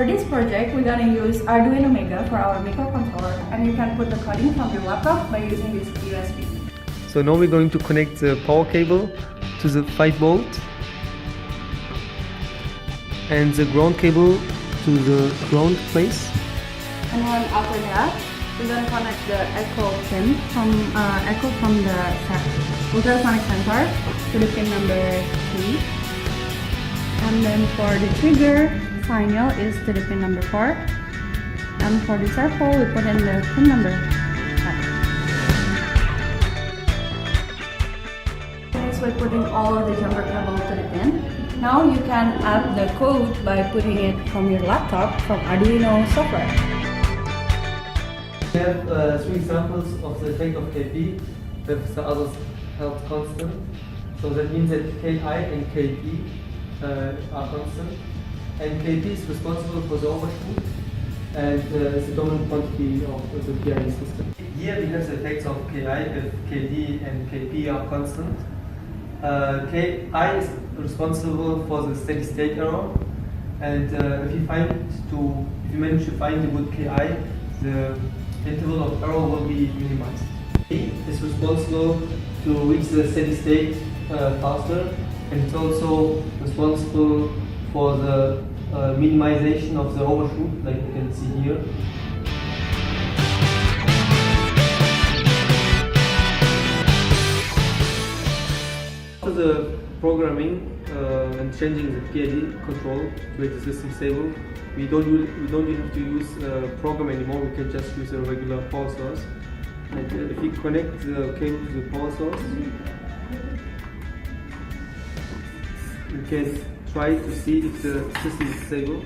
this project, we're gonna use Arduino Mega for our microcontroller, and you can put the coding from your laptop by using this USB. So now we're going to connect the power cable to the 5V and the ground cable to the ground place. And then after that, we're gonna connect the echo pin from the ultrasonic sensor to the pin number 3. And then for the trigger signal is to the pin number 4. And for the circle, we put in the pin number 5. Next, we're putting all of the jumper cable to the pin. Now you can add the code by putting it from your laptop from Arduino software. We have 3 examples of the effect of Kp with the others held constant. So that means that Ki and Kp are constant. And Kp is responsible for the overshoot and is the dominant quantity of the PID system. Here we have the effects of Ki if Kd and Kp are constant. Ki is responsible for the steady state error, and if you manage to find a good Ki, the interval of error will be minimized. K is responsible to reach the steady state faster, and it's also responsible for the minimization of the overshoot, like you can see here. After the programming and changing the PID control to make the system stable, we don't even have to use a program anymore. We can just use a regular power source. And if we connect the cable to the power source, we can try to see if the system is stable.